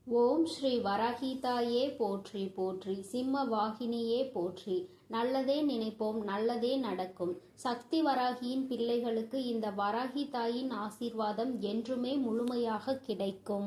ஓம் ஸ்ரீ வராகிதாயே போற்றி போற்றி, சிம்ம வாகினியே போற்றி. நல்லதே நினைப்போம், நல்லதே நடக்கும். சக்தி வராகியின் பிள்ளைகளுக்கு இந்த வராகி தாயின் ஆசீர்வாதம் என்றுமே முழுமையாக கிடைக்கும்.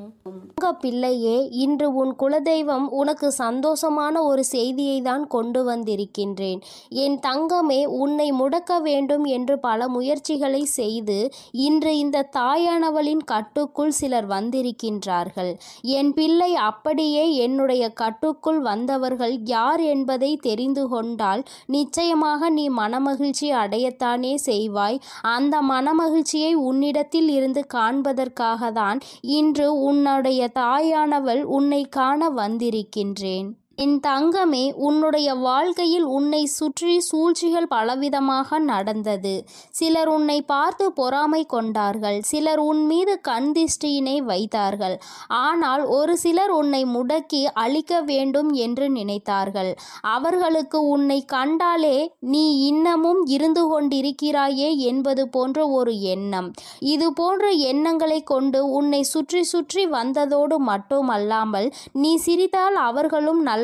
பிள்ளையே, இன்று உன் குலதெய்வம் உனக்கு சந்தோஷமான ஒரு செய்தியை தான் கொண்டு வந்திருக்கின்றேன். என் தங்கமே, உன்னை முடக்க வேண்டும் என்று பல முயற்சிகளை செய்து இன்று இந்த தாயானவளின் கட்டுக்குள் சிலர் வந்திருக்கின்றார்கள். என் பிள்ளை, அப்படியே என்னுடைய கட்டுக்குள் வந்தவர்கள் யார் என்பதை தெரிந்து கொண்டால் நிச்சயமாக நீ மனமகிழ்ச்சி அடையத்தானே செய்வாய். அந்த மனமகிழ்ச்சியை உன்னிடத்தில் இருந்து காண்பதற்காக தான் இன்று உன்னுடைய தாயானவள் உன்னை காண வந்திருக்கின்றேன். என் தங்கமே, உன்னுடைய வாழ்க்கையில் உன்னை சுற்றி சூழ்ச்சிகள் பலவிதமாக நடந்தது. சிலர் உன்னை பார்த்து பொறாமை கொண்டார்கள், சிலர் உன் மீது கண் திஷ்டியினை வைத்தார்கள். ஆனால் ஒரு சிலர் உன்னை முடக்கி அழிக்க வேண்டும் என்று நினைத்தார்கள். அவர்களுக்கு உன்னை கண்டாலே நீ இன்னமும் இருந்து கொண்டிருக்கிறாயே என்பது போன்ற ஒரு எண்ணம். இது போன்ற எண்ணங்களை கொண்டு உன்னை சுற்றி சுற்றி வந்ததோடு மட்டுமல்லாமல் நீ சிரித்தால் அவர்களும் நல்லவர்கள்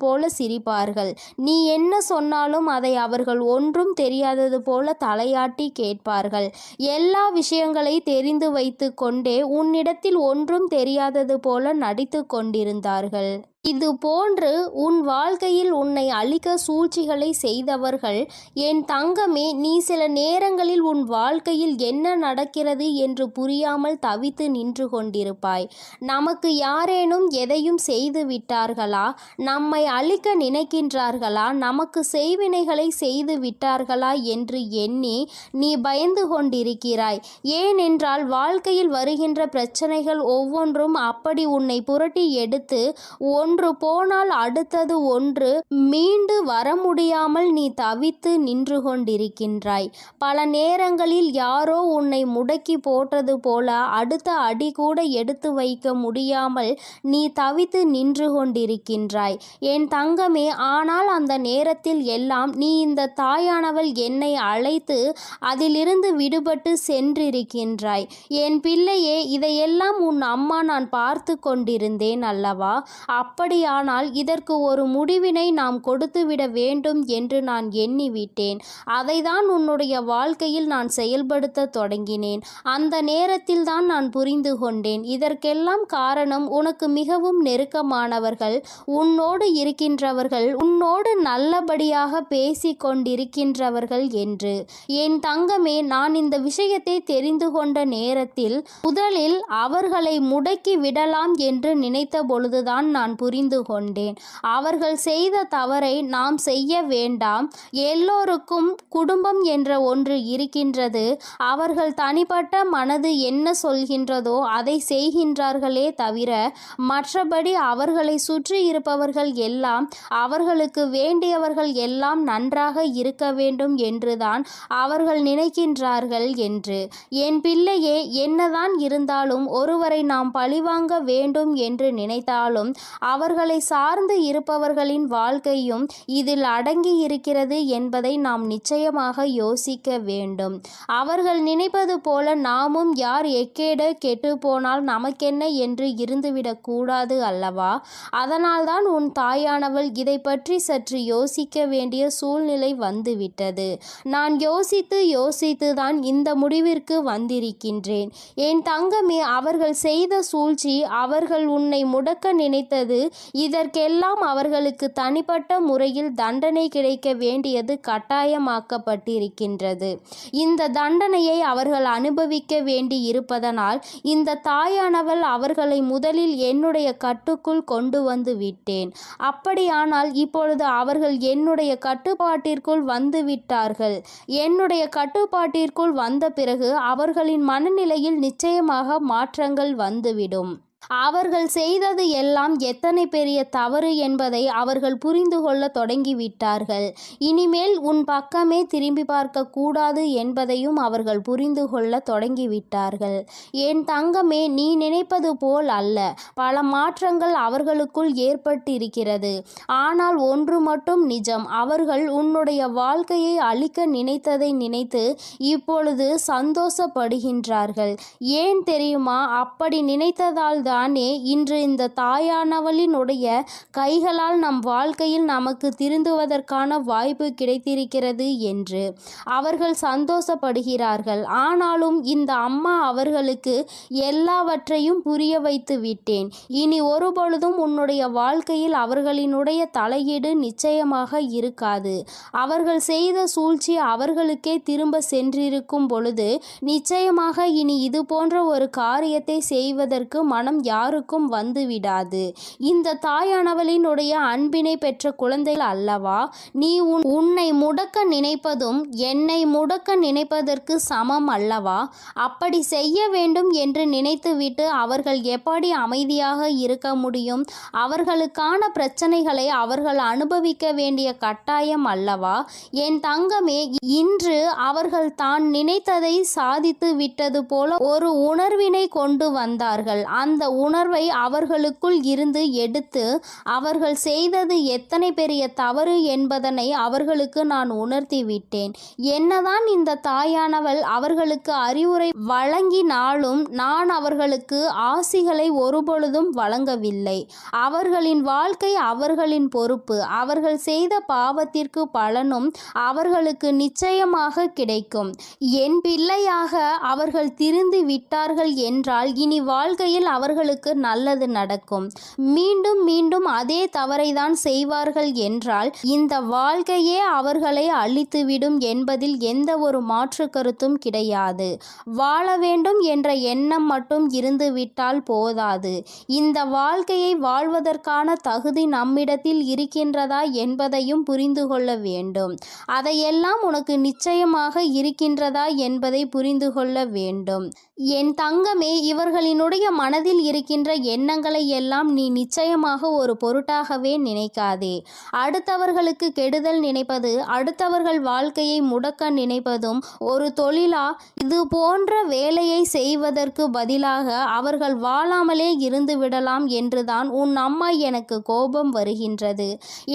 போல சிரிப்பார்கள். நீ என்ன சொன்னாலும் அதை அவர்கள் ஒன்றும் தெரியாதது போல தலையாட்டி கேட்பார்கள். எல்லா விஷயங்களை தெரிந்து வைத்து கொண்டே உன்னிடத்தில் ஒன்றும் தெரியாதது போல நடித்து கொண்டிருந்தார்கள். இது போன்று உன் வாழ்க்கையில் உன்னை அழிக்க சூழ்ச்சிகளை செய்தவர்கள், என் தங்கமே, நீ சில நேரங்களில் உன் வாழ்க்கையில் என்ன நடக்கிறது என்று புரியாமல் தவித்து நின்று கொண்டிருப்பாய். நமக்கு யாரேனும் எதையும் செய்து விட்டார்களா, நம்மை அழிக்க நினைக்கின்றார்களா, நமக்கு செய்வினைகளை செய்து விட்டார்களா என்று எண்ணி நீ பயந்து கொண்டிருக்கிறாய். ஏனென்றால் வாழ்க்கையில் வருகின்ற பிரச்சனைகள் ஒவ்வொன்றும் அப்படி உன்னை புரட்டி எடுத்து ஒன்று போனால் அடுத்தது ஒன்று மீண்டு வர முடியாமல் நீ தவித்து நின்று கொண்டிருக்கின்றாய். பல நேரங்களில் யாரோ உன்னை முடக்கி போட்டது போல அடுத்த அடி கூட எடுத்து வைக்க முடியாமல் நீ தவித்து நின்று கொண்டிருக்கின்றாய் என் தங்கமே. ஆனால் அந்த நேரத்தில் எல்லாம் நீ இந்த தாயானவள் என்னை அழைத்து அதிலிருந்து விடுபட்டு சென்றிருக்கின்றாய். என் பிள்ளையே, இதையெல்லாம் உன் அம்மா நான் பார்த்து கொண்டிருந்தேன் அல்லவா? அப்படியானால் இதற்கு ஒரு முடிவினை நாம் கொடுத்துவிட வேண்டும் என்று நான் எண்ணிவிட்டேன். அதைதான் உன்னுடைய வாழ்க்கையில் நான் செயல்படுத்த தொடங்கினேன். அந்த நேரத்தில் தான் நான் புரிந்து கொண்டேன், இதற்கெல்லாம் காரணம் உனக்கு மிகவும் நெருக்கமானவர்கள், உன்னோடு இருக்கின்றவர்கள், உன்னோடு நல்லபடியாக பேசி கொண்டிருக்கின்றவர்கள் என்று. என் தங்கமே, நான் இந்த விஷயத்தை தெரிந்து கொண்ட நேரத்தில் முதலில் அவர்களை முடக்கி விடலாம் என்று நினைத்த பொழுதுதான் நான் புரிந்து கொண்டேன். அவர்கள் செய்த தவறை நாம் செய்ய வேண்டாம். எல்லோருக்கும் குடும்பம் என்ற ஒன்று இருக்கின்றது. அவர்கள் தனிப்பட்ட மனது என்ன சொல்கின்றதோ அதை செய்கின்றார்களே தவிர மற்றபடி அவர்களை சுற்றி இருப்பவர்கள் எல்லாம் அவர்களுக்கு வேண்டியவர்கள் எல்லாம் நன்றாக இருக்க வேண்டும் என்றுதான் அவர்கள் நினைக்கின்றார்கள் என்று. என் பிள்ளையே, என்னதான் இருந்தாலும் ஒருவரை நாம் பழிவாங்க வேண்டும் என்று நினைத்தாலும் அவர்களை சார்ந்து இருப்பவர்களின் வாழ்க்கையும் இதில் அடங்கி இருக்கிறது என்பதை நாம் நிச்சயமாக யோசிக்க வேண்டும். அவர்கள் நினைப்பது போல நாமும் யார் எக்கேட கெட்டு போனால் நமக்கென்ன என்று இருந்துவிடக் கூடாது அல்லவா? அதனால்தான் உன் தாயானவள் இதை பற்றி சற்று யோசிக்க வேண்டிய சூழ்நிலை வந்துவிட்டது. நான் யோசித்து தான் இந்த முடிவிற்கு வந்திருக்கின்றேன். என் தங்கமே, அவர்கள் செய்த சூழ்ச்சி, அவர்கள் உன்னை முடக்க நினைத்தது, இதற்கெல்லாம் அவர்களுக்கு தனிப்பட்ட முறையில் தண்டனை கிடைக்க வேண்டியது கட்டாயமாக்கப்பட்டிருக்கின்றது. இந்த தண்டனையை அவர்கள் அனுபவிக்க வேண்டி இருப்பதனால் இந்த தாயானவள் அவர்களை முதலில் என்னுடைய கட்டுக்குள் கொண்டு வந்து விட்டேன். அப்படியானால் இப்பொழுது அவர்கள் என்னுடைய கட்டுப்பாட்டிற்குள் வந்து விட்டார்கள். என்னுடைய கட்டுப்பாட்டிற்குள் வந்த பிறகு அவர்களின் மனநிலையில் நிச்சயமாக மாற்றங்கள் வந்துவிடும். அவர்கள் செய்தது எல்லாம் எத்தனை பெரிய தவறு என்பதை அவர்கள் புரிந்து கொள்ள தொடங்கிவிட்டார்கள். இனிமேல் உன் பக்கமே திரும்பி பார்க்க கூடாது என்பதையும் அவர்கள் புரிந்து கொள்ள தொடங்கிவிட்டார்கள். என் தங்கமே, நீ நினைப்பது போல் அல்ல. பல மாற்றங்கள் அவர்களுக்குள் ஏற்பட்டிருக்கிறது. ஆனால் ஒன்று மட்டும் நிஜம், அவர்கள் உன்னுடைய வாழ்க்கையை அழிக்க நினைத்ததை நினைத்து இப்பொழுது சந்தோஷப்படுகின்றார்கள். ஏன் தெரியுமா? அப்படி நினைத்ததால் தானே இன்று இந்த தாயானவளினுடைய கைகளால் நம் வாழ்க்கையில் நமக்கு திருந்துவதற்கான வாய்ப்பு கிடைத்திருக்கிறது என்று அவர்கள் சந்தோஷப்படுகிறார்கள். ஆனாலும் இந்த அம்மா அவர்களுக்கு எல்லாவற்றையும் புரிய வைத்து விட்டேன். இனி ஒருபொழுதும் உன்னுடைய வாழ்க்கையில் அவர்களினுடைய தலையீடு நிச்சயமாக இருக்காது. அவர்கள் செய்த சூழ்ச்சி அவர்களுக்கே திரும்ப சென்றிருக்கும் பொழுது நிச்சயமாக இனி இது போன்ற ஒரு காரியத்தை செய்வதற்கு மனம் யாருக்கும் வந்துவிடாது. இந்த தாயானவளினுடைய அன்பினை பெற்ற குழந்தைகள் அல்லவா நீ உன்னை முடக்க நினைப்பதும் என்னை முடக்க நினைப்பதற்கு சமம் அல்லவா? அப்படி செய்ய வேண்டும் என்று நினைத்துவிட்டு அவர்கள் எப்படி அமைதியாக இருக்க முடியும்? அவர்களுக்கான பிரச்சனைகளை அவர்கள் அனுபவிக்க வேண்டிய கட்டாயம் அல்லவா? என் தங்கமே, இன்று அவர்கள் தான் நினைத்ததை சாதித்து விட்டது போல ஒரு உணர்வினை கொண்டு வந்தார்கள். அந்த உணர்வை அவர்களுக்குள் இருந்து எடுத்து அவர்கள் செய்தது எத்தனை பெரிய தவறு என்பதனை அவர்களுக்கு நான் உணர்த்தி விட்டேன். என்னதான் இந்த தாயானவள் அவர்களுக்கு அறிவுரை வழங்கினாலும் நான் அவர்களுக்கு ஆசிகளை ஒருபொழுதும் வழங்கவில்லை. அவர்களின் வாழ்க்கை அவர்களின் பொறுப்பு. அவர்கள் செய்த பாவத்திற்கு பலனும் அவர்களுக்கு நிச்சயமாக கிடைக்கும். என் பிள்ளையாக அவர்கள் திருந்தி விட்டார்கள் என்றால் இனி வாழ்க்கையில் அவர்களுக்கு நல்லது நடக்கும். மீண்டும் மீண்டும் அதே தவறை தான் செய்வார்கள் என்றால் இந்த வாழ்க்கையே அவர்களை அழித்துவிடும் என்பதில் எந்த ஒரு மாற்று கருத்தும் கிடையாது. வாழ வேண்டும் என்ற எண்ணம் மட்டும் இருந்து விட்டால் போதாது. இந்த வாழ்க்கையை வாழ்வதற்கான தகுதி நம்மிடத்தில் இருக்கின்றதா என்பதையும் புரிந்து கொள்ள வேண்டும். அதையெல்லாம் உனக்கு நிச்சயமாக இருக்கின்றதா என்பதை புரிந்து கொள்ள வேண்டும். என் தங்கமே, இவர்களினுடைய மனதில் இருக்கின்ற எண்ணங்களை எல்லாம் நீ நிச்சயமாக ஒரு பொருட்டாகவே நினைக்காதே. அடுத்தவர்களுக்கு கெடுதல் நினைப்பது, அடுத்தவர்கள் வாழ்க்கையை முடக்க நினைப்பதும் ஒரு தொழிலா? இது போன்ற வேலையை செய்வதற்கு பதிலாக அவர்கள் வாழாமலே இருந்து விடலாம் என்றுதான் உன் அம்மா எனக்கு கோபம் வருகின்றது.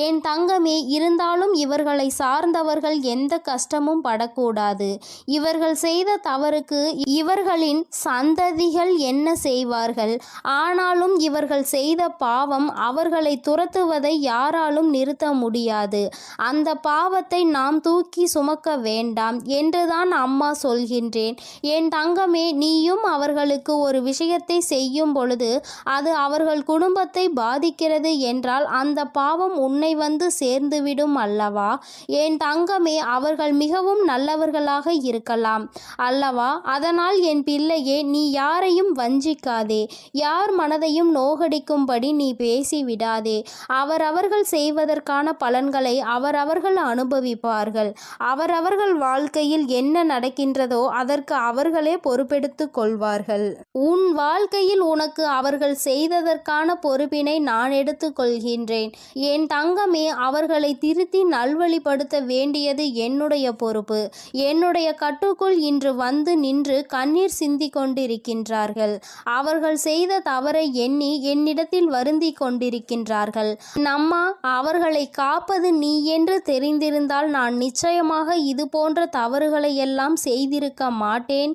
என் தங்கமே, இருந்தாலும் இவர்களை சார்ந்தவர்கள் எந்த கஷ்டமும் படக்கூடாது. இவர்கள் செய்த தவறுக்கு இவர்களின் சந்ததிகள் என்ன செய்வார்கள்? ஆனாலும் இவர்கள் செய்த பாவம் அவர்களை துரத்துவதை யாராலும் நிறுத்த முடியாது. அந்த பாவத்தை நாம் தூக்கி சுமக்க வேண்டாம் என்றுதான் அம்மா சொல்கின்றேன். என் தங்கமே, நீயும் அவர்களுக்கு ஒரு விஷயத்தை செய்யும் பொழுது அது அவர்கள் குடும்பத்தை பாதிக்கிறது என்றால் அந்த பாவம் உன்னை வந்து சேர்ந்துவிடும் அல்லவா? என் தங்கமே, அவர்கள் மிகவும் நல்லவர்களாக இருக்கலாம் அல்லவா? அதனால் என் பிள்ளையே, நீ யாரையும் வஞ்சிக்காதே. யார் மனதையும் நோகடிக்கும்படி நீ பேசிவிடாதே. அவரவர்கள் செய்வதற்கான பலன்களை அவரவர்கள் அனுபவிப்பார்கள். அவரவர்கள் வாழ்க்கையில் என்ன நடக்கின்றதோ அதற்கு அவர்களே பொறுப்பெடுத்துக் கொள்வார்கள். உன் வாழ்க்கையில் உனக்கு அவர்கள் செய்ததற்கான பொறுப்பினை நான் எடுத்துக் கொள்கின்றேன். என் தங்கமே, அவர்களை திருத்தி நல்வழிப்படுத்த வேண்டியது என்னுடைய பொறுப்பு. என்னுடைய கட்டுக்குள் இன்று வந்து நின்று கண்ணீர் சிந்தி கொண்டிருக்கின்றார்கள். அவர்கள் செய்த தவறை எண்ணி என்னிடத்தில் வருந்தி கொண்டிருக்கின்றார்கள். நம்மா, அவர்களை காப்பது நீ என்று தெரிந்திருந்தால் நான் நிச்சயமாக இது போன்ற தவறுகளை எல்லாம் செய்திருக்க மாட்டேன்.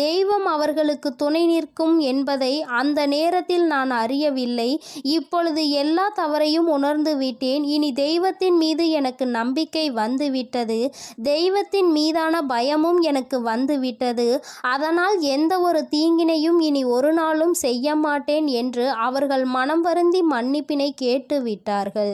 தெய்வம் அவர்களுக்கு துணை நிற்கும் என்பதை அந்த நேரத்தில் நான் அறியவில்லை. இப்பொழுது எல்லா தவறையும் உணர்ந்து விட்டேன். இனி தெய்வத்தின் மீது எனக்கு நம்பிக்கை வந்துவிட்டது. தெய்வத்தின் மீதான பயமும் எனக்கு வந்துவிட்டது. அதனால் எந்த ஒரு தீங்கினையும் இனி ஒரு நாளும் செய்ய மாட்டேன் என்று அவர்கள் மனம் வருந்தி மன்னிப்பினை கேட்டு விட்டார்கள்.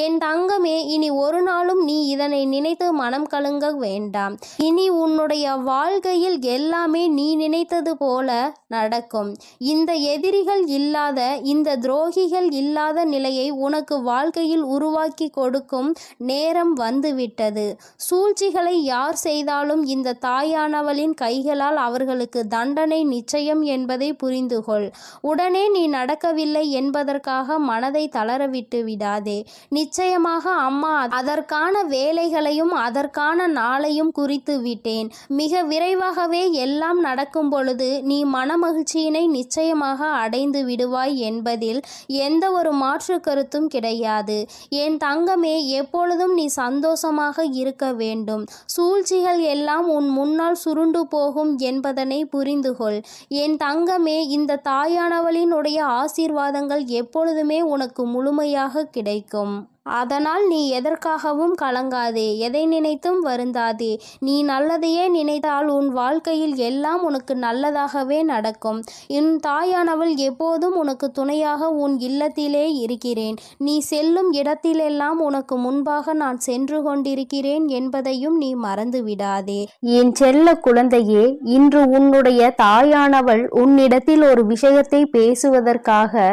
என் தங்கமே, இனி ஒரு நாளும் நீ இதனை நினைத்து மனம் கலங்க வேண்டாம். இனி உன்னுடைய வாழ்க்கையில் எல்லாமே நீ நினைத்தது போல நடக்கும். இந்த எதிரிகள் இல்லாத, இந்த துரோகிகள் இல்லாத நிலையை உனக்கு வாழ்க்கையில் உருவாக்கி கொடுக்கும் நேரம் வந்துவிட்டது. சூழ்ச்சிகளை யார் செய்தாலும் இந்த தாயானவளின் கைகளால் அவர்களுக்கு தண்டனை நிச்சயம் என்பதை புரிந்துகொள். உடனே நீ நடக்கவில்லை என்பதற்காக மனதை தளரவிட்டு விடாதே. நிச்சயமாக அம்மா அதற்கான வேலைகளையும் அதற்கான நாளையும் குறித்து விட்டேன். மிக விரைவாகவே எல்லாம் நடக்கும் பொழுது நீ மனமகிழ்ச்சியினை நிச்சயமாக அடைந்து விடுவாய் என்பதில் எந்த ஒரு மாற்று கருத்தும் கிடையாது. என் தங்கமே, எப்பொழுதும் நீ சந்தோஷமாக இருக்க வேண்டும். சூழ்ச்சிகள் எல்லாம் உன் முன்னால் சுருண்டு போகும் என்பதனை புரிந்து புரிந்து கொள். என் தங்கமே, இந்த தாயானவளினுடைய ஆசீர்வாதங்கள் எப்பொழுதுமே உனக்கு முழுமையாக கிடைக்கும். அதனால் நீ எதற்காகவும் கலங்காதே, எதை நினைத்தும் வருந்தாதே. நீ நல்லதையே நினைத்தால் உன் வாழ்க்கையில் எல்லாம் உனக்கு நல்லதாகவே நடக்கும். என் தாயானவள் எப்போதும் உனக்கு துணையாக உன் இல்லத்திலே இருக்கிறேன். நீ செல்லும் இடத்திலெல்லாம் உனக்கு முன்பாக நான் சென்று கொண்டிருக்கிறேன் என்பதையும் நீ மறந்து விடாதே. என் செல்ல குழந்தையே, இன்று உன்னுடைய தாயானவள் உன்னிடத்தில் ஒரு விஷயத்தை பேசுவதற்காக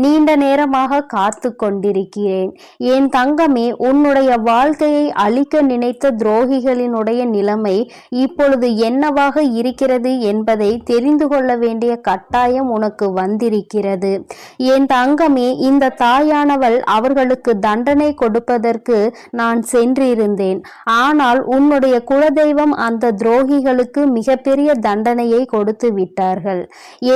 நீண்ட நேரமாக காத்து கொண்டிருக்கிறேன். என் தங்கமே, உன்னுடைய வாழ்க்கையை அழிக்க நினைத்த துரோகிகளினுடைய நிலைமை இப்பொழுது என்னவாக இருக்கிறது என்பதை தெரிந்து கொள்ள வேண்டிய கட்டாயம் உனக்கு வந்திருக்கிறது. என் தங்கமே, இந்த தாயானவள் அவர்களுக்கு தண்டனை கொடுப்பதற்கு நான் சென்றிருந்தேன். ஆனால் உன்னுடைய குலதெய்வம் அந்த துரோகிகளுக்கு மிகப்பெரிய தண்டனையை கொடுத்து விட்டார்கள்.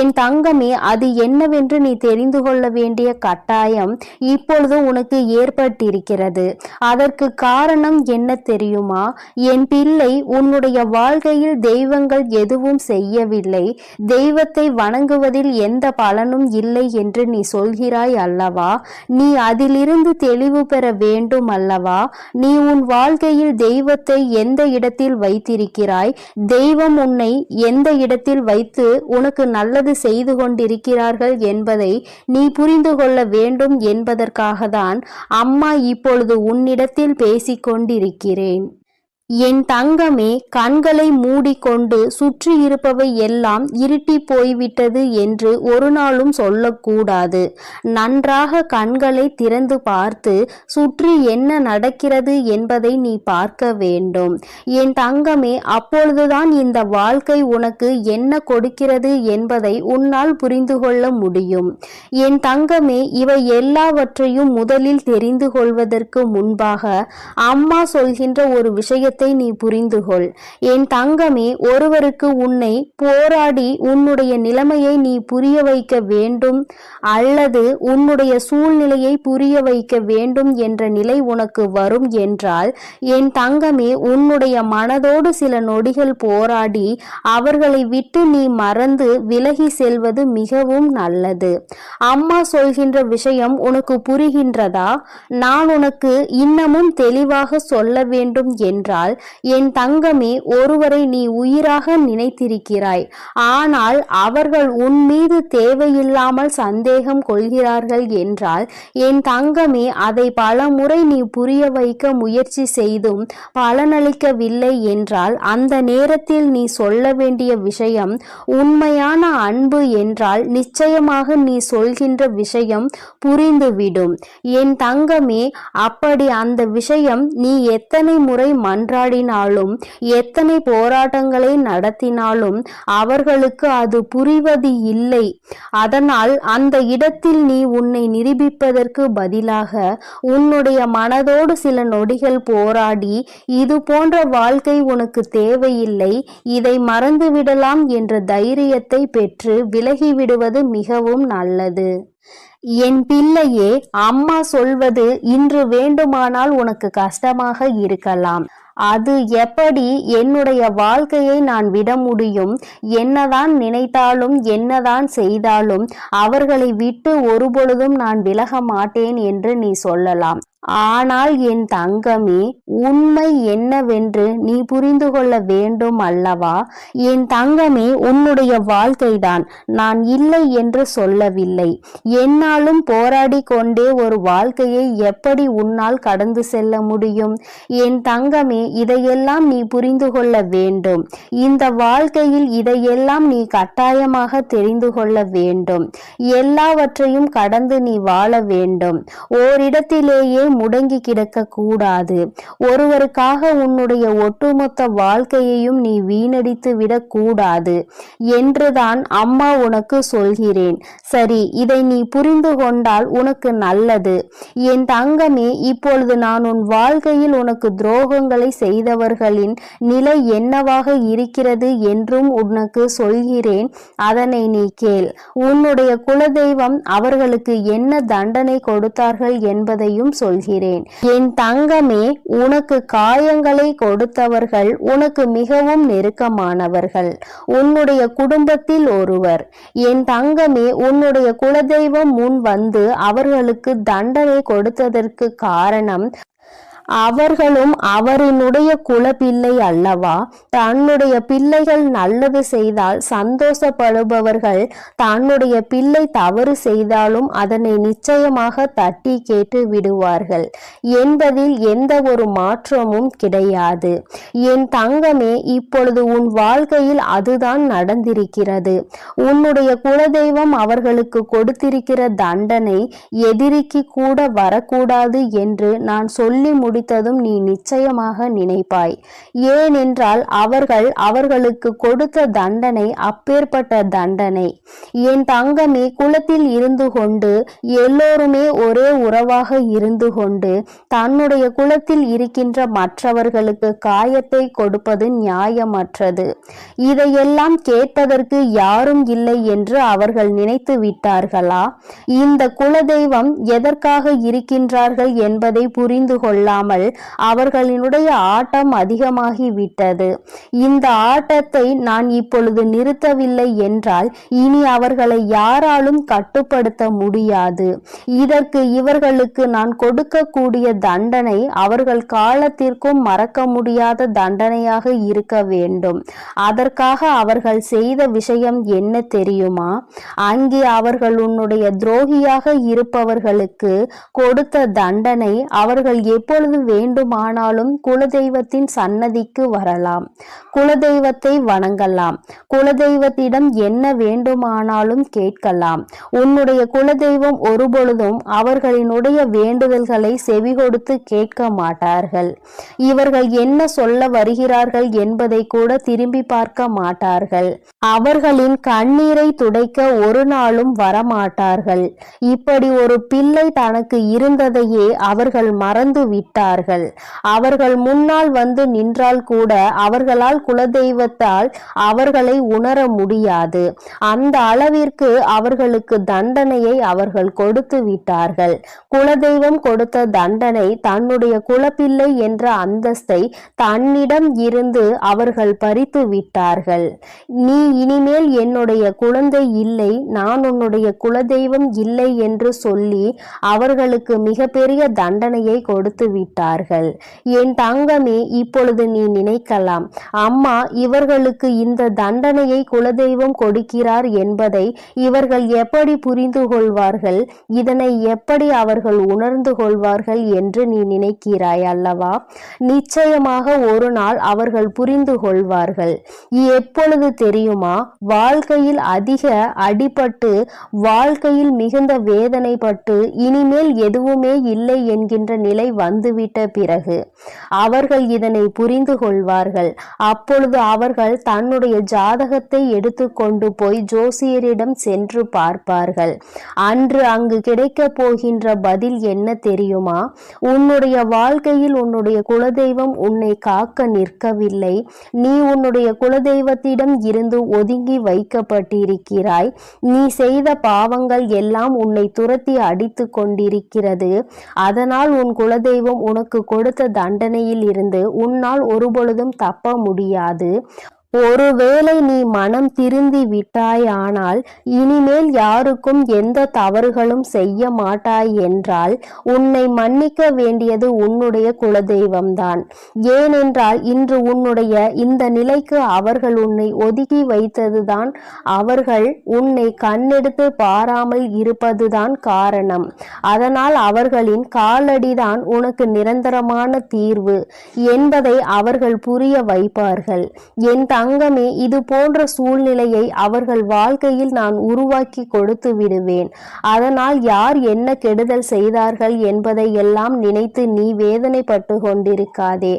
என் தங்கமே, அது என்னவென்று நீ தெரிந்து கொள்ள வேண்டிய கட்டாயம் இப்பொழுது உனக்கு ஏற்பட்டு இருக்கிறது. அதற்கு காரணம் என்ன தெரியுமா? என் பிள்ளை, உன்னுடைய வாழ்க்கையில் தெய்வங்கள் எதுவும் செய்யவில்லை, தெய்வத்தை வணங்குவதில் எந்த பலனும் இல்லை என்று நீ சொல்கிறாய் அல்லவா? நீ அதிலிருந்து தெளிவு பெற வேண்டும் அல்லவா? நீ உன் வாழ்க்கையில் தெய்வத்தை எந்த இடத்தில் வைத்திருக்கிறாய்? தெய்வம் உன்னை எந்த இடத்தில் வைத்து உனக்கு நல்லது செய்து கொண்டிருக்கிறார்கள் என்பதை நீ புரிந்து கொள்ள வேண்டும் என்பதற்காக தான் அம்மா இப்பொழுது உன்னிடத்தில் பேசிக்கொண்டிருக்கிறேன். என் தங்கமே, கண்களை மூடிக்கொண்டு சுற்றி இருப்பவை எல்லாம் இருட்டி போய்விட்டது என்று ஒரு நாளும் சொல்லக்கூடாது. நன்றாக கண்களை திறந்து பார்த்து சுற்றி என்ன நடக்கிறது என்பதை நீ பார்க்க வேண்டும். என் தங்கமே, அப்பொழுதுதான் இந்த வாழ்க்கை உனக்கு என்ன கொடுக்கிறது என்பதை உன்னால் புரிந்து கொள்ள முடியும். என் தங்கமே, இவை எல்லாவற்றையும் முதலில் தெரிந்து கொள்வதற்கு முன்பாக அம்மா சொல்கின்ற ஒரு விஷயத்தை நீ புரிந்து கொள். என் தங்கமே, ஒருவருக்கு உன்னை போராடி உன்னுடைய நிலைமையை நீ புரிய வைக்க வேண்டும் அல்லது உன்னுடைய சூழ்நிலையை புரிய வைக்க வேண்டும் என்ற நிலை உனக்கு வரும் என்றால், என் தங்கமே, உன்னுடைய மனதோடு சில நொடிகள் போராடி அவர்களை விட்டு நீ மறந்து விலகி செல்வது மிகவும் நல்லது. அம்மா சொல்கின்ற விஷயம் உனக்கு புரிகின்றதா? நான் உனக்கு இன்னமும் தெளிவாக சொல்ல வேண்டும் என்றால், என் தங்கமே, ஒருவரை நீ உயிராக நினைத்திருக்கிறாய். ஆனால் அவர்கள் உன் மீது தேவையில்லாமல் சந்தேகம் கொள்கிறார்கள் என்றால், என் தங்கமே, அதை பல முறை நீ புரிய வைக்க முயற்சி செய்தும் பலனளிக்கவில்லை என்றால், அந்த நேரத்தில் நீ சொல்ல வேண்டிய விஷயம் உண்மையான அன்பு என்றால் நிச்சயமாக நீ சொல்கின்ற விஷயம் புரிந்துவிடும். என் தங்கமே, அப்படி அந்த விஷயம் நீ எத்தனை முறை மன்றாடினாலும் எத்தனை போராட்டங்களை நடத்தினாலும் அவர்களுக்கு அது புரிவது இல்லை. அதனால் அந்த இடத்தில் நீ உன்னை நிரூபிப்பதற்கு பதிலாக உன்னுடைய மனதோடு சில நொடிகள் போராடி, இது போன்ற வாழ்க்கை உனக்கு தேவையில்லை, இதை மறந்துவிடலாம் என்ற தைரியத்தை பெற்று விலகிவிடுவது மிகவும் நல்லது. என் பிள்ளையே, அம்மா சொல்வது இன்று வேண்டுமானால் உனக்கு கஷ்டமாக இருக்கலாம். அது எப்படி என்னுடைய வாழ்க்கையை நான் விட முடியும்? என்னதான் நினைத்தாலும் என்னதான் செய்தாலும் அவர்களை விட்டு ஒருபொழுதும் நான் விலக மாட்டேன் என்று நீ சொல்லலாம். ஆனால் என் தங்கமே, உண்மை என்னவென்று நீ புரிந்து கொள்ள வேண்டும் அல்லவா? என் தங்கமே, உன்னுடைய வாழ்க்கைதான், நான் இல்லை என்று சொல்லவில்லை. என்னாலும் போராடி கொண்டே ஒரு வாழ்க்கையை எப்படி உன்னால் கடந்து செல்ல முடியும்? என் தங்கமே, இதையெல்லாம் நீ புரிந்து கொள்ள வேண்டும். இந்த வாழ்க்கையில் இதையெல்லாம் நீ கட்டாயமாக தெரிந்து கொள்ள வேண்டும். எல்லாவற்றையும் கடந்து நீ வாழ வேண்டும். ஓரிடத்திலேயே முடங்கி கிடக்க கூடாது. ஒருவருக்காக உன்னுடைய ஒட்டுமொத்த வாழ்க்கையையும் நீ வீணடித்து விடக் கூடாது என்றுதான் அம்மா உனக்கு சொல்கிறேன். சரி, இதை நீ புரிந்து கொண்டால் உனக்கு நல்லது. என் தங்கமே, இப்பொழுது நான் உன் வாழ்க்கையில் உனக்கு துரோகங்களை செய்தவர்களின் நிலை என்னவாக இருக்கிறது என்றும் உனக்கு சொல்கிறேன், அதனை நீ கேள். உன்னுடைய குலதெய்வம் அவர்களுக்கு என்ன தண்டனை கொடுத்தார்கள் என்பதையும் சொல்கிறேன். என் தங்கமே, உனக்கு காயங்களை கொடுத்தவர்கள் உனக்கு மிகவும் நெருக்கமானவர்கள், உன்னுடைய குடும்பத்தில் ஒருவர். என் தங்கமே, உன்னுடைய குலதெய்வம் முன் வந்து அவர்களுக்கு தண்டனை கொடுத்ததற்கு காரணம், அவர்களும் அவரினுடைய குலப்பிள்ளை அல்லவா? தன்னுடைய பிள்ளைகள் நல்லது செய்தால் சந்தோஷப்படுபவர்கள் தன்னுடைய பிள்ளை தவறு செய்தாலும் அதனை நிச்சயமாக தட்டி கேட்டு விடுவார்கள் என்பதில் எந்த ஒரு மாற்றமும் கிடையாது. என் தங்கமே, இப்பொழுது உன் வாழ்க்கையில் அதுதான் நடந்திருக்கிறது. உன்னுடைய குலதெய்வம் அவர்களுக்கு கொடுத்திருக்கிற தண்டனை எதிரிக்கு கூட வரக்கூடாது என்று நான் சொல்லி முடித்ததும் நீ நிச்சயமாக நினைப்பாய். ஏனென்றால் அவர்களுக்கு கொடுத்த தண்டனை அப்பேற்பட்ட தண்டனை. என் தங்கமே, குலத்தில் இருந்து கொண்டு எல்லோருமே ஒரே உறவாக இருந்து கொண்டு தன்னுடைய குலத்தில் இருக்கின்ற மற்றவர்களுக்கு காயத்தை கொடுப்பது நியாயமற்றது. இதையெல்லாம் கேட்பதற்கு யாரும் இல்லை என்று அவர்கள் நினைத்து விட்டார்களா? இந்த குலதெய்வம் எதற்காக இருக்கின்றார்கள் என்பதை புரிந்து கொள்ளாமல் அவர்களினுடைய ஆட்டம் அதிகமாகிவிட்டது. இந்த ஆட்டத்தை நான் இப்பொழுது நிறுத்தவில்லை என்றால் இனி அவர்களை யாராலும் கட்டுப்படுத்த முடியாது. இதற்கு இவர்களுக்கு நான் கொடுக்கக்கூடிய தண்டனை அவர்கள் காலத்திற்கும் மறக்க முடியாத தண்டனையாக இருக்க வேண்டும். அதற்காக அவர்கள் செய்த விஷயம் என்ன தெரியுமா? அங்கே அவர்கள் உன்னுடைய துரோகியாக இருப்பவர்களுக்கு கொடுத்த தண்டனை, அவர்கள் எப்பொழுது வேண்டுமானாலும் குலதெய்வத்தின் சன்னதிக்கு வரலாம், குலதெய்வத்தை வணங்கலாம், குலதெய்வத்திடம் என்ன வேண்டுமானாலும் கேட்கலாம். உன்னுடைய குலதெய்வம் ஒருபொழுதும் அவர்களினுடைய வேண்டுதல்களை செவி கொடுத்து கேட்க மாட்டார்கள். இவர்கள் என்ன சொல்ல வருகிறார்கள் என்பதை கூட திரும்பி பார்க்க மாட்டார்கள். அவர்களின் கண்ணீரை துடைக்க ஒரு நாளும் வரமாட்டார்கள். இப்படி ஒரு பிள்ளை தனக்கு இருந்ததையே அவர்கள் மறந்து விட்டார்கள். அவர்கள் முன்னால் வந்து நின்றால் கூட அவர்களால் குலதெய்வத்தால் அவர்களை உணர முடியாது. அந்த அளவிற்கு அவர்களுக்கு தண்டனையை அவர்கள் கொடுத்து விட்டார்கள். குலதெய்வம் கொடுத்த தண்டனை தன்னுடைய குலப்பிள்ளை என்ற அந்தஸ்தை தன்னிடம் இருந்து அவர்கள் பறித்து விட்டார்கள். நீ இனிமேல் என்னுடைய குழந்தை இல்லை, நான் உன்னுடைய குலதெய்வம் இல்லை என்று சொல்லி அவர்களுக்கு மிகப்பெரிய தண்டனையை கொடுத்து விட்டார்கள். என் தங்கமே, இப்பொழுது நீ நினைக்கலாம், அம்மா, இவர்களுக்கு இந்த தண்டனையை குலதெய்வம் கொடுக்கிறார் என்பதை இவர்கள் எப்படி புரிந்து கொள்வார்கள், இதனை எப்படி அவர்கள் உணர்ந்து கொள்வார்கள் என்று நீ நினைக்கிறாய் அல்லவா? நிச்சயமாக ஒரு நாள் அவர்கள் புரிந்து கொள்வார்கள். எப்பொழுது தெரியுமா? வாழ்க்கையில் அதிக அடிபட்டு வாழ்க்கையில் மிகுந்த வேதனைப்பட்டு இனிமேல் எதுவுமே இல்லை என்கின்ற நிலை வந்துவிட்ட பிறகு அவர்கள் இதனை புரிந்து கொள்வார்கள். அப்பொழுது அவர்கள் தன்னுடைய ஜாதகத்தை எடுத்து கொண்டு போய் ஜோசியரிடம் சென்று பார்ப்பார்கள். அன்று அங்கு கிடைக்க போகின்ற பதில் என்ன தெரியுமா? உன்னுடைய வாழ்க்கையில் உன்னுடைய குலதெய்வம் உன்னை காக்க நிற்கவில்லை. நீ உன்னுடைய குலதெய்வத்திடம் இருந்து ஒதுங்கி வைக்கப்பட்டிருக்கிறாய். நீ செய்த பாவங்கள் எல்லாம் உன்னை துரத்தி அடித்து கொண்டிருக்கிறது. அதனால் உன் குலதெய்வம் உனக்கு கொடுத்த தண்டனையில் இருந்து உன்னால் ஒருபொழுதும் தப்ப முடியாது. ஒருவேளை நீ மனம் திருந்தி விட்டாயானால் இனிமேல் யாருக்கும் எந்த தவறுகளும் செய்ய மாட்டாய் என்றால் உன்னை மன்னிக்க வேண்டியது உன்னுடைய குலதெய்வம்தான். ஏனென்றால் இன்று உன்னுடைய இந்த நிலைக்கு அவர்கள் உன்னை ஒதுக்கி வைத்ததுதான், அவர்கள் உன்னை கண்ணெடுத்து பாராமல் இருப்பதுதான் காரணம். அதனால் அவர்களின் காலடிதான் உனக்கு நிரந்தரமான தீர்வு என்பதை அவர்கள் புரிய வைப்பார்கள். என் தங்கமே, இது போன்ற சூழ்நிலையை அவர்கள் வாழ்க்கையில் நான் உருவாக்கி கொடுத்து விடுவேன். அதனால் யார் என்ன கெடுதல் செய்தார்கள் என்பதை எல்லாம் நினைத்து நீ வேதனைப்பட்டு கொண்டிருக்காதே.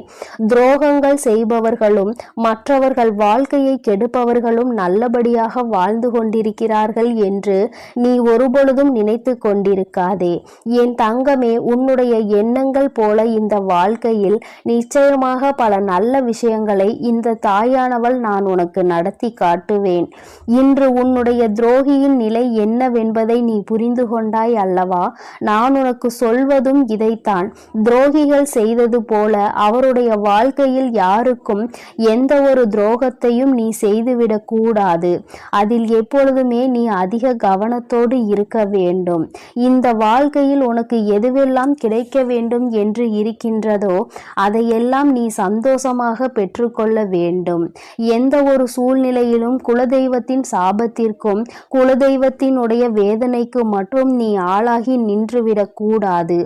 துரோகங்கள் செய்பவர்களும் மற்றவர்கள் வாழ்க்கையை கெடுப்பவர்களும் நல்லபடியாக வாழ்ந்து கொண்டிருக்கிறார்கள் என்று நீ ஒருபொழுதும் நினைத்து கொண்டிருக்காதே. என் தங்கமே, உன்னுடைய எண்ணங்கள் போல இந்த வாழ்க்கையில் நிச்சயமாக பல நல்ல விஷயங்களை இந்த தாயானவள் நான் உனக்கு நடத்தி காட்டுவேன். இன்று உன்னுடைய துரோகியின் நிலை என்னவென்பதை நீ புரிந்து கொண்டாய் அல்லவா? நான் உனக்கு சொல்வதும் இதைத்தான். துரோகிகள் செய்தது போல அவருடைய வாழ்க்கையில் யாருக்கும் எந்த ஒரு துரோகத்தையும் நீ செய்துவிடக் கூடாது. அதில் எப்பொழுதுமே நீ அதிக கவனத்தோடு இருக்க வேண்டும். இந்த வாழ்க்கையில் உனக்கு எதுவெல்லாம் கிடைக்க வேண்டும் என்று இருக்கின்றதோ அதையெல்லாம் நீ சந்தோஷமாக பெற்றுக்கொள்ள வேண்டும். எந்த ஒரு சூழ்நிலையிலும் குலதெய்வத்தின் சாபத்திற்கும் குலதெய்வத்தினுடைய வேதனைக்கு மட்டும் நீ ஆளாகி நின்றுவிடக் கூடாது.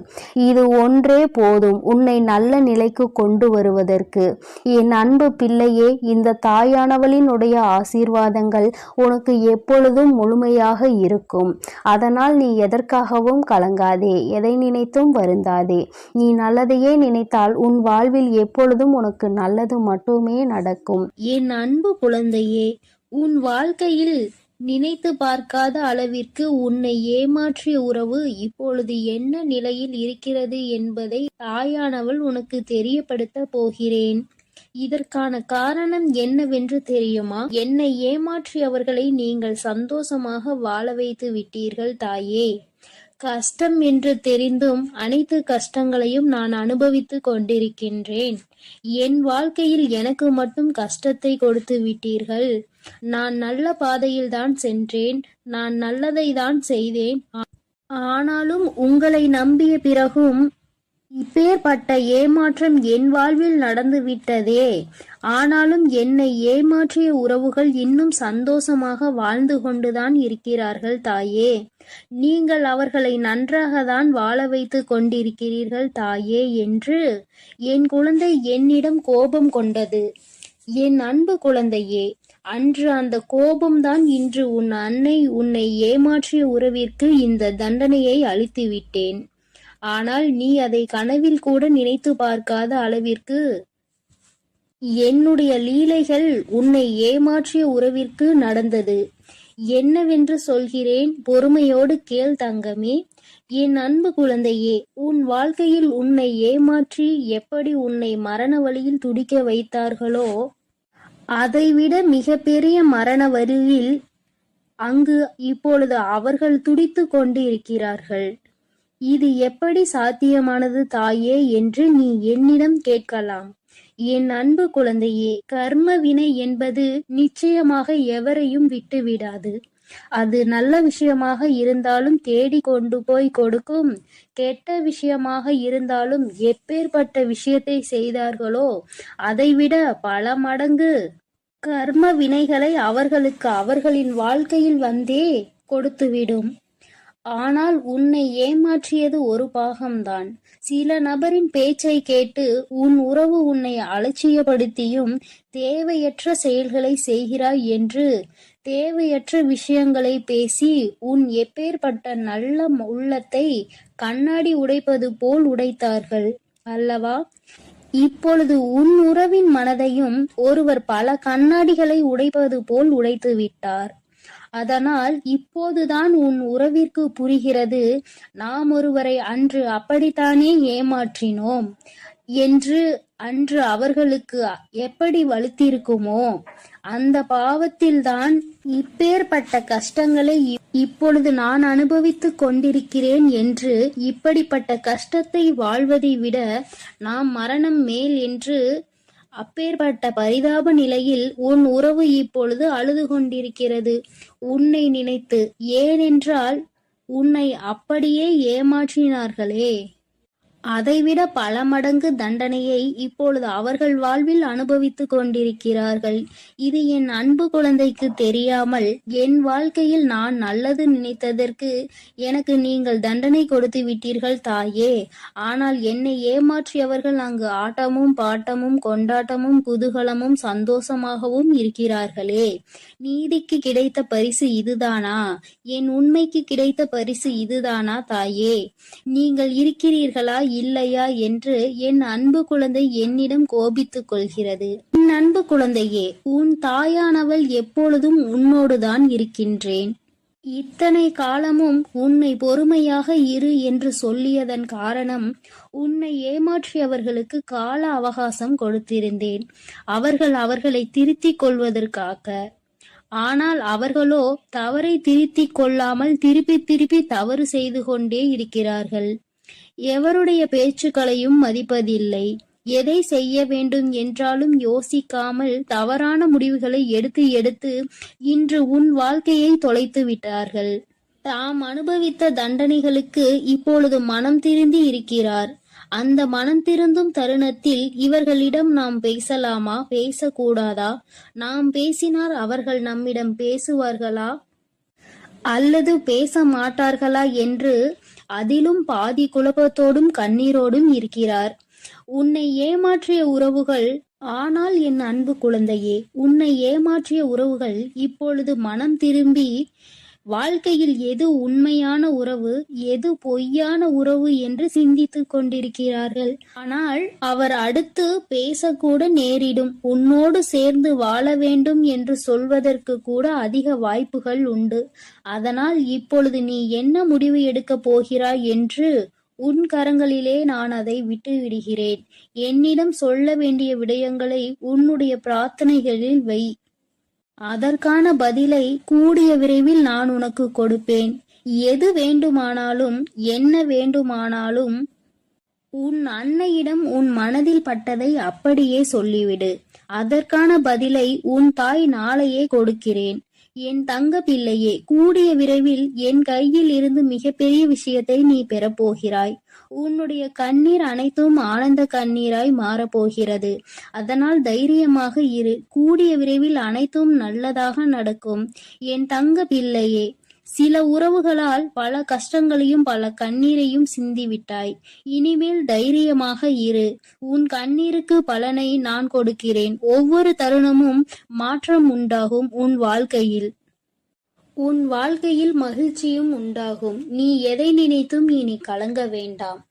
இது ஒன்றே போதும் உன்னை நல்ல நிலைக்கு கொண்டு வருவதற்கு. என் அன்பு பிள்ளையே, இந்த தாயானவளினுடைய ஆசீர்வாதங்கள் உனக்கு எப்பொழுதும் முழுமையாக இருக்கும். அதனால் நீ எதற்காகவும் கலங்காதே, எதை நினைத்தும் வருந்தாதே. நீ நல்லதையே நினைத்தால் உன் வாழ்வில் எப்பொழுதும் உனக்கு நல்லது மட்டுமே நடக்கும். என் அன்பு குழந்தையே, உன் வாழ்க்கையில் நினைத்து பார்க்காத அளவிற்கு உன்னை ஏமாற்றிய உறவு இப்பொழுது என்ன நிலையில் இருக்கிறது என்பதை தாயானவள் உனக்கு தெரியப்படுத்த போகிறேன். இதற்கான காரணம் என்னவென்று தெரியுமா? என்னை ஏமாற்றியவர்களை நீங்கள் சந்தோஷமாக வாழ வைத்து விட்டீர்கள் தாயே. கஷ்டம் என்று தெரிந்தும் அனைத்து கஷ்டங்களையும் நான் அனுபவித்து கொண்டிருக்கின்றேன். என் வாழ்க்கையில் எனக்கு மட்டும் கஷ்டத்தை கொடுத்து விட்டீர்கள். நான் நல்ல பாதையில் தான் சென்றேன், நான் நல்லதை தான் செய்தேன். ஆனாலும் உங்களை நம்பிய பிறகும் இப்பேற்பட்ட ஏமாற்றம் என் வாழ்வில் நடந்து விட்டதே. ஆனாலும் என்னை ஏமாற்றிய உறவுகள் இன்னும் சந்தோஷமாக வாழ்ந்து கொண்டுதான் இருக்கிறார்கள் தாயே. நீங்கள் அவர்களை நன்றாக தான் வாழ வைத்து கொண்டிருக்கிறீர்கள் தாயே என்று என் குழந்தை என்னிடம் கோபம் கொண்டது. என் அன்பு குழந்தையே, அன்று அந்த கோபம்தான் இன்று உன் அன்னை உன்னை ஏமாற்றிய உறவிற்கு இந்த தண்டனையை அளித்து விட்டேன். ஆனால் நீ அதை கனவில் கூட நினைத்து பார்க்காத அளவிற்கு என்னுடைய லீலைகள் உன்னை ஏமாற்றிய உறவிற்கு நடந்தது. என்னவென்று சொல்கிறேன், பொறுமையோடு கேள் தங்கமே. என் அன்பு குழந்தையே, உன் வாழ்க்கையில் உன்னை ஏமாற்றி எப்படி உன்னை மரண வழியில் துடிக்க வைத்தார்களோ அதைவிட மிகப்பெரிய மரண வழியில் அங்கு இப்பொழுது அவர்கள் துடித்து கொண்டு இருக்கிறார்கள். இது எப்படி சாத்தியமானது தாயே என்று நீ என்னிடம் கேட்கலாம். என் அன்பு குழந்தையே, கர்ம வினை என்பது நிச்சயமாக எவரையும் விட்டுவிடாது. அது நல்ல விஷயமாக இருந்தாலும் தேடி கொண்டு போய் கொடுக்கும், கெட்ட விஷயமாக இருந்தாலும் எப்பேற்பட்ட விஷயத்தை செய்தார்களோ அதைவிட பல மடங்கு கர்ம வினைகளை அவர்களுக்கு அவர்களின் வாழ்க்கையில் வந்தே கொடுத்துவிடும். ஆனால் உன்னை ஏமாற்றியது ஒரு பாகம்தான். சில நபரின் பேச்சை கேட்டு உன் உறவு உன்னை அலட்சியப்படுத்தியும் தேவையற்ற செயல்களை செய்கிறாய் என்று தேவையற்ற விஷயங்களை பேசி உன் எப்பேற்பட்ட நல்ல உள்ளத்தை கண்ணாடி உடைப்பது போல் உடைத்தார்கள் அல்லவா? இப்பொழுது உன் உறவின் மனதையும் ஒருவர் பல கண்ணாடிகளை உடைப்பது போல் உடைத்து விட்டார். அதனால் இப்போதுதான் உன் உறவிற்கு புரிகிறது, நாம் ஒருவரை அன்று அப்படித்தானே ஏமாற்றினோம் என்று. அன்று அவர்களுக்கு எப்படி வலுத்திருக்குமோ அந்த பாவத்தில்தான் இப்பேற்பட்ட கஷ்டங்களை இப்பொழுது நான் அனுபவித்துக் கொண்டிருக்கிறேன் என்று. இப்படிப்பட்ட கஷ்டத்தை வாழ்வதை விட நாம் மரணம் மேல் என்று அப்பேற்பட்ட பரிதாப நிலையில் உன் உறவு இப்பொழுது அழுது கொண்டிருக்கிறது உன்னை நினைத்து. ஏனென்றால் உன்னை அப்படியே ஏமாற்றினார்களே. அதைவிட பல மடங்கு தண்டனையை இப்பொழுது அவர்கள் வாழ்வில் அனுபவித்துக் கொண்டிருக்கிறார்கள். இது என் அன்பு குழந்தைக்கு தெரியாமல் என் வாழ்க்கையில் நான் நல்லது நினைத்ததற்கு எனக்கு நீங்கள் தண்டனை கொடுத்து விட்டீர்கள் தாயே. ஆனால் என்னை ஏமாற்றியவர்கள் அங்கு ஆட்டமும் பாட்டமும் கொண்டாட்டமும் குதூகலமும் சந்தோஷமாகவும் இருக்கிறார்களே. நீதிக்கு கிடைத்த பரிசு இதுதானா? என் உண்மைக்கு கிடைத்த பரிசு இதுதானா தாயே? நீங்கள் இருக்கிறீர்களா இல்லையா என்று என் அன்பு குழந்தை என்னிடம் கோபித்துக் கொள்கிறது. என் அன்பு குழந்தையே, உன் தாயானவள் எப்பொழுதும் உன்னோடுதான் இருக்கின்றேன். இத்தனை காலமும் உன்னை பொறுமையாக இரு என்று சொல்லியதன் காரணம், உன்னை ஏமாற்றியவர்களுக்கு கால அவகாசம் கொடுத்திருந்தேன், அவர்களை திருத்திக் கொள்வதற்காக. ஆனால் அவர்களோ தவறை திருத்திக் கொள்ளாமல் திருப்பி தவறு செய்து கொண்டே இருக்கிறார்கள். எவருடைய பேச்சுக்களையும் மதிப்பதில்லை. எதை செய்ய வேண்டும் என்றாலும் யோசிக்காமல் தவறான முடிவுகளை எடுத்து இன்று உன் வாழ்க்கையை தொலைத்து விட்டார்கள். தாம் அனுபவித்த தண்டனைகளுக்கு இப்பொழுது மனம் திருந்தி இருக்கிறார். அந்த மனம் திருந்தும் தருணத்தில் இவர்களிடம் நாம் பேசலாமா, பேசக்கூடாதா? நாம் பேசினார் அவர்கள் நம்மிடம் பேசுவார்களா அல்லது பேச மாட்டார்களா என்று அதிலும் பாதி குழப்பத்தோடும் கண்ணீரோடும் இருக்கிறார். உன்னை ஏமாற்றிய உறவுகள், ஆனால் என் அன்பு குழந்தையே, உன்னை ஏமாற்றிய உறவுகள் இப்பொழுது மனம் திரும்பி வாழ்க்கையில் எது உண்மையான உறவு, எது பொய்யான உறவு என்று சிந்தித்துக் கொண்டிருக்கிறார்கள். ஆனால் அவர் அடுத்து பேசக்கூட நேரிடும். உன்னோடு சேர்ந்து வாழ வேண்டும் என்று சொல்வதற்கு கூட அதிக வாய்ப்புகள் உண்டு. அதனால் இப்பொழுது நீ என்ன முடிவு எடுக்கப் போகிறாய் என்று உன் கரங்களிலே நான் அதை விட்டு விடுகிறேன். என்னிடம் சொல்ல வேண்டிய விடயங்களை உன்னுடைய பிரார்த்தனைகளில் வை. அதற்கான பதிலை கூடிய விரைவில் நான் உனக்கு கொடுப்பேன். எது வேண்டுமானாலும் என்ன வேண்டுமானாலும் உன் அன்னையிடம் உன் மனதில் பட்டதை அப்படியே சொல்லிவிடு. அதற்கான பதிலை உன் தாய் நாளையே கொடுக்கிறேன். என் தங்க பிள்ளையே, கூடிய விரைவில் என் கையில் இருந்து மிகப்பெரிய விஷயத்தை நீ பெறப்போகிறாய். உன்னுடைய கண்ணீர் அனைத்தும் ஆனந்த கண்ணீராய் மாறப்போகிறது. அதனால் தைரியமாக இரு. கூடிய விரைவில் அனைத்தும் நல்லதாக நடக்கும். என் தங்க பிள்ளையே, சில உறவுகளால் பல கஷ்டங்களையும் பல கண்ணீரையும் சிந்திவிட்டாய். இனிமேல் தைரியமாக இரு. உன் கண்ணீருக்கு பலனை நான் கொடுக்கிறேன். ஒவ்வொரு தருணமும் மாற்றம் உண்டாகும். உன் வாழ்க்கையில் மகிழ்ச்சியும் உண்டாகும். நீ எதை நினைத்தும் இனி கலங்க வேண்டாம்.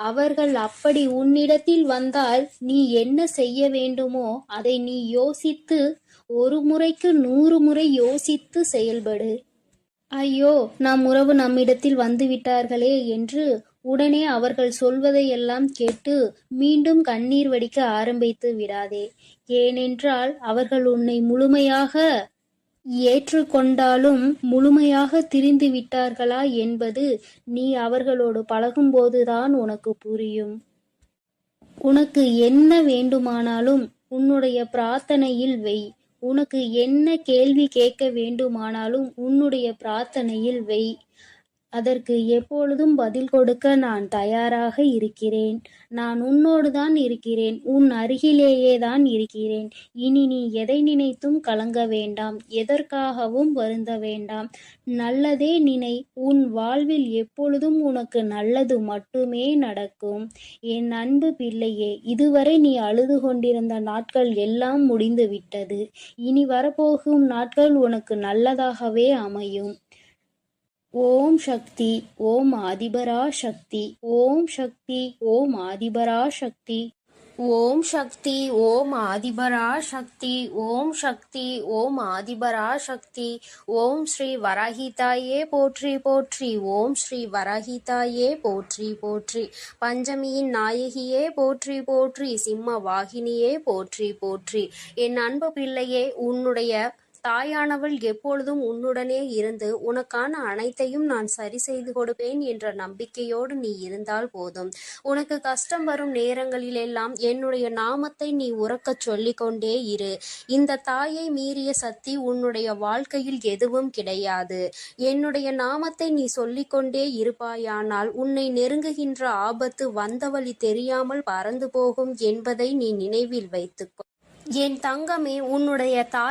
அவர்கள் அப்படி உன்னிடத்தில் வந்தால் நீ என்ன செய்ய வேண்டுமோ அதை நீ யோசித்து, ஒரு முறைக்கு 100 முறை யோசித்து செயல்படு. ஐயோ, நம் உறவு நம்மிடத்தில் வந்து விட்டார்களே என்று உடனே அவர்கள் சொல்வதையெல்லாம் கேட்டு மீண்டும் கண்ணீர் வடிக்க ஆரம்பித்து விடாதே. ஏனென்றால் அவர்கள் உன்னை முழுமையாக ஏற்றுக்கொண்டாலும் முழுமையாக திரிந்து விட்டார்களா என்பது நீ அவர்களோடு பழகும்போதுதான் உனக்கு புரியும். உனக்கு என்ன வேண்டுமானாலும் உன்னுடைய பிரார்த்தனையில் வை. உனக்கு என்ன கேள்வி கேட்க வேண்டுமானாலும் உன்னுடைய பிரார்த்தனையில் வை. அதற்கு எப்பொழுதும் பதில் கொடுக்க நான் தயாராக இருக்கிறேன். நான் உன்னோடு தான் இருக்கிறேன். உன் அருகிலேயே தான் இருக்கிறேன். இனி நீ எதை நினைத்தும் கலங்க வேண்டாம். எதற்காகவும் வருந்த வேண்டாம். நல்லதே நினை. உன் வாழ்வில் எப்பொழுதும் உனக்கு நல்லது மட்டுமே நடக்கும். என் அன்பு பிள்ளையே, இதுவரை நீ அழுது கொண்டிருந்த நாட்கள் எல்லாம் முடிந்து விட்டது. இனி வரப்போகும் நாட்கள் உனக்கு நல்லதாகவே அமையும். ஓம் சக்தி, ஓம் ஆதிபரா சக்தி, ஓம் சக்தி, ஓம் ஆதிபரா சக்தி, ஓம் சக்தி, ஓம் ஆதிபரா சக்தி, ஓம் சக்தி, ஓம் ஆதிபரா சக்தி. ஓம் ஸ்ரீ வராஹிதாயே போற்றி போற்றி, ஓம் ஸ்ரீ வராஹிதாயே போற்றி போற்றி. பஞ்சமியின் நாயகியே போற்றி போற்றி, சிம்ம வாகினியே போற்றி போற்றி. என் அன்பு பிள்ளையே, உன்னுடைய தாயானவள் எப்பொழுதும் உன்னுடனே இருந்து உனக்கான அனைத்தையும் நான் சரி செய்து கொடுப்பேன் என்ற நம்பிக்கையோடு நீ இருந்தால் போதும். உனக்கு கஷ்டம் வரும் நேரங்களிலெல்லாம் என்னுடைய நாமத்தை நீ உரக்கச் சொல்லிக்கொண்டே இரு. இந்த தாயை மீறிய சக்தி உன்னுடைய வாழ்க்கையில் எதுவும் கிடையாது. என்னுடைய நாமத்தை நீ சொல்லிக்கொண்டே இருப்பாயானால் உன்னை நெருங்குகின்ற ஆபத்து வந்த வழி தெரியாமல் பறந்து போகும் என்பதை நீ நினைவில் வைத்துக்கொள். என் தங்கமே, உன்னுடைய தாய்